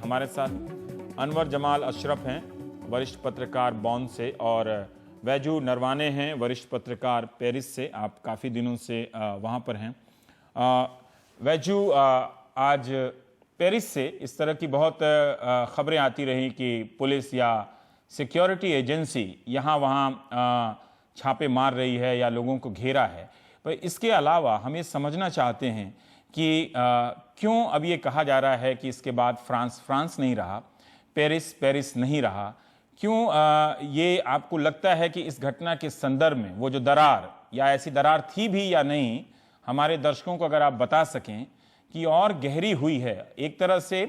हमारे साथ अनवर जमाल अशरफ हैं, वरिष्ठ पत्रकार बॉन से, और वैजू नरवाने हैं, वरिष्ठ पत्रकार पेरिस से। आप काफ़ी दिनों से वहाँ पर हैं। वैजू, आज पेरिस से इस तरह की बहुत खबरें आती रहीं कि पुलिस या सिक्योरिटी एजेंसी यहाँ वहाँ छापे मार रही है या लोगों को घेरा है। पर इसके अलावा हम ये समझना चाहते हैं कि क्यों अब ये कहा जा रहा है कि इसके बाद फ्रांस नहीं रहा, पेरिस नहीं रहा। क्यों ये आपको लगता है कि इस घटना के संदर्भ में वो जो दरार, या ऐसी दरार थी भी या नहीं, हमारे दर्शकों को अगर आप बता सकें कि और गहरी हुई है। एक तरह से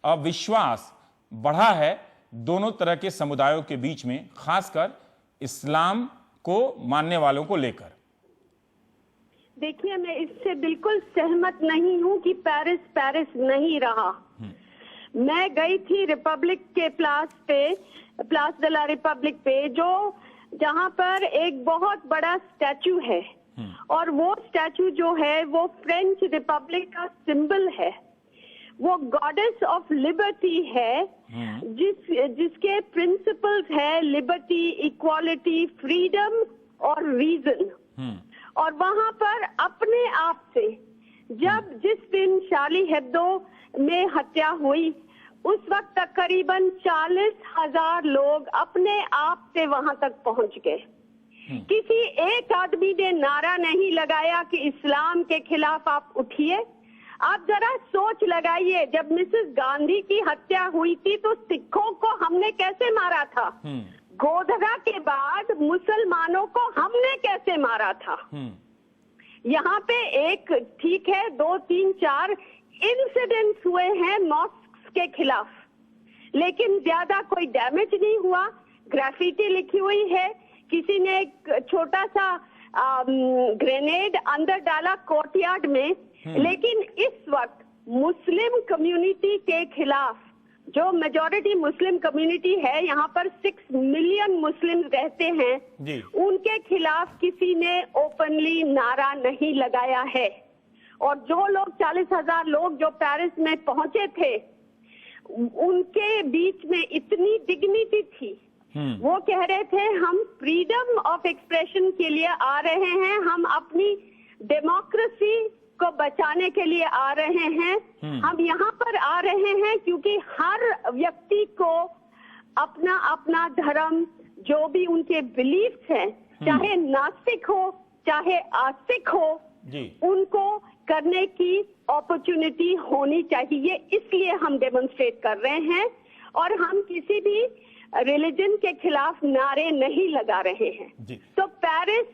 अविश्वास बढ़ा है दोनों तरह के समुदायों के बीच में, खासकर इस्लाम को मानने वालों को लेकर। देखिए, मैं इससे बिल्कुल सहमत नहीं हूं कि पेरिस नहीं रहा। मैं गई थी रिपब्लिक के प्लास de la रिपब्लिक पे, जहां पर एक बहुत बड़ा स्टैचू है, और वो स्टैचू जो है वो फ्रेंच रिपब्लिक का सिंबल है। वो गॉडेस ऑफ लिबर्टी है, जिसके प्रिंसिपल्स है लिबर्टी, इक्वालिटी, फ्रीडम और रीजन। और वहां पर अपने आप से जिस दिन शार्ली हेब्दो में हत्या हुई, उस वक्त तक करीबन 40,000 लोग अपने आप से वहां तक पहुंच गए। किसी एक आदमी ने नारा नहीं लगाया कि इस्लाम के खिलाफ आप उठिए। आप जरा सोच लगाइए, जब मिसेस गांधी की हत्या हुई थी तो सिखों को हमने कैसे मारा था? गोधरा के बाद मुसलमानों को हमने कैसे मारा था? यहाँ पे एक, ठीक है, 2, 3, 4 इंसिडेंट्स हुए हैं मॉस्क के खिलाफ, लेकिन ज्यादा कोई डैमेज नहीं हुआ। ग्राफिटी लिखी हुई है, किसी ने एक छोटा सा ग्रेनेड अंदर डाला कोर्टयार्ड में, लेकिन इस वक्त मुस्लिम कम्युनिटी के खिलाफ, जो मेजॉरिटी मुस्लिम कम्युनिटी है, यहाँ पर 6 मिलियन मुस्लिम रहते हैं, उनके खिलाफ किसी ने ओपनली नारा नहीं लगाया है। और जो लोग 40,000 लोग जो पेरिस में पहुंचे थे, उनके बीच में इतनी डिग्निटी थी। वो कह रहे थे हम फ्रीडम ऑफ एक्सप्रेशन के लिए आ रहे हैं, हम अपनी डेमोक्रेसी को बचाने के लिए आ रहे हैं। हम यहाँ पर आ रहे हैं क्योंकि हर व्यक्ति को अपना अपना धर्म, जो भी उनके बिलीफ्स हैं, चाहे नास्तिक हो चाहे आस्तिक हो, उनको करने की अपॉर्चुनिटी होनी चाहिए। इसलिए हम डेमोन्स्ट्रेट कर रहे हैं, और हम किसी भी रिलीजन के खिलाफ नारे नहीं लगा रहे हैं। तो पेरिस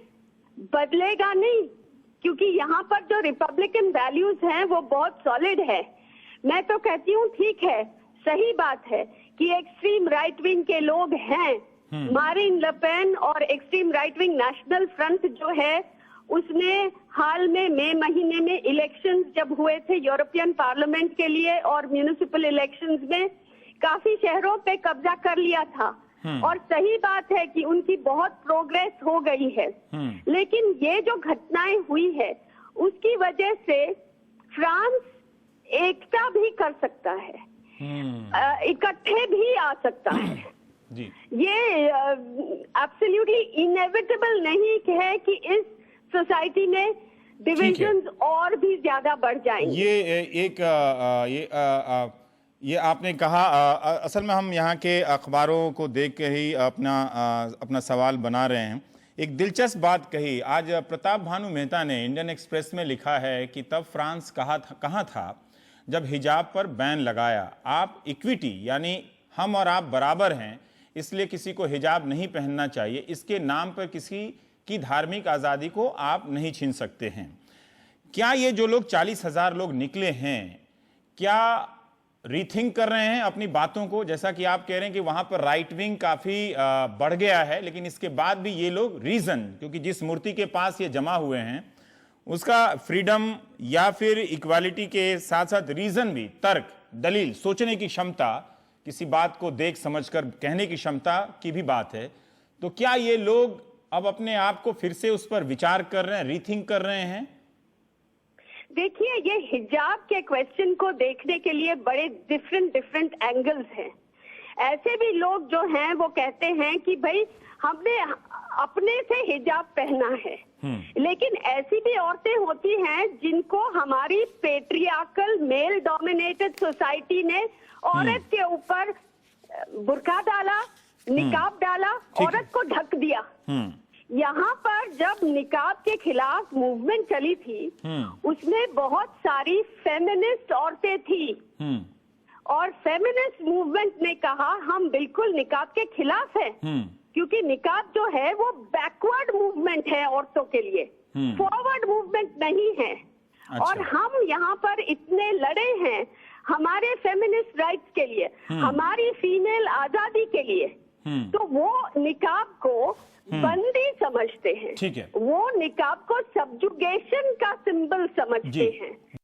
बदलेगा नहीं, क्योंकि यहाँ पर जो रिपब्लिकन वैल्यूज हैं वो बहुत सॉलिड है। मैं तो कहती हूँ ठीक है, सही बात है कि एक्सट्रीम राइट विंग के लोग हैं। मारिन ले पेन और extreme right wing national front जो है, उसने हाल में मई महीने में इलेक्शंस जब हुए थे यूरोपियन पार्लियामेंट के लिए और म्यूनिसिपल इलेक्शंस में, काफी शहरों पे कब्जा कर लिया था। और सही बात है कि उनकी बहुत प्रोग्रेस हो गई है, लेकिन ये जो घटनाएं हुई है, उसकी वजह से फ्रांस एकता भी कर सकता है, इकट्ठे भी आ सकता है। ये एब्सोल्युटली इनएविटेबल नहीं है कि इस सोसाइटी में डिविजन्स और भी ज्यादा बढ़ जाएंगे। ये आपने कहा, असल में हम यहाँ के अखबारों को देख के ही अपना सवाल बना रहे हैं। एक दिलचस्प बात कही आज प्रताप भानु मेहता ने इंडियन एक्सप्रेस में लिखा है कि तब फ्रांस कहाँ था जब हिजाब पर बैन लगाया। आप इक्विटी, यानी हम और आप बराबर हैं, इसलिए किसी को हिजाब नहीं पहनना चाहिए, इसके नाम पर किसी की धार्मिक आज़ादी को आप नहीं छीन सकते हैं। क्या ये जो लोग 40,000 लोग निकले हैं, क्या रीथिंक कर रहे हैं अपनी बातों को? जैसा कि आप कह रहे हैं कि वहां पर राइट विंग काफी बढ़ गया है, लेकिन इसके बाद भी ये लोग रीजन, क्योंकि जिस मूर्ति के पास ये जमा हुए हैं उसका फ्रीडम या फिर इक्वालिटी के साथ साथ रीजन भी, तर्क, दलील, सोचने की क्षमता, किसी बात को देख समझकर कहने की क्षमता की भी बात है। तो क्या ये लोग अब अपने आप को फिर से उस पर विचार कर रहे हैं, रीथिंक कर रहे हैं? देखिए, ये हिजाब के क्वेश्चन को देखने के लिए बड़े डिफरेंट एंगल्स हैं। ऐसे भी लोग जो हैं वो कहते हैं कि भाई हमने अपने से हिजाब पहना है, लेकिन ऐसी भी औरतें होती हैं जिनको हमारी पेट्रियार्कल मेल डोमिनेटेड सोसाइटी ने औरत के ऊपर बुर्का डाला, निकाब डाला, औरत को ढक दिया। यहाँ पर जब निकाब के खिलाफ मूवमेंट चली थी, उसमें बहुत सारी फेमिनिस्ट औरतें थी और फेमिनिस्ट मूवमेंट ने कहा हम बिल्कुल निकाब के खिलाफ है, क्योंकि निकाब जो है वो बैकवर्ड मूवमेंट है औरतों के लिए, फॉरवर्ड मूवमेंट नहीं है। अच्छा। और हम यहाँ पर इतने लड़े हैं हमारे फेमिनिस्ट राइट्स के लिए, हमारी फीमेल आजादी के लिए, तो वो निकाब को बंदी समझते हैं, ठीक है। वो निकाब को सब्जुगेशन का सिंबल समझते हैं।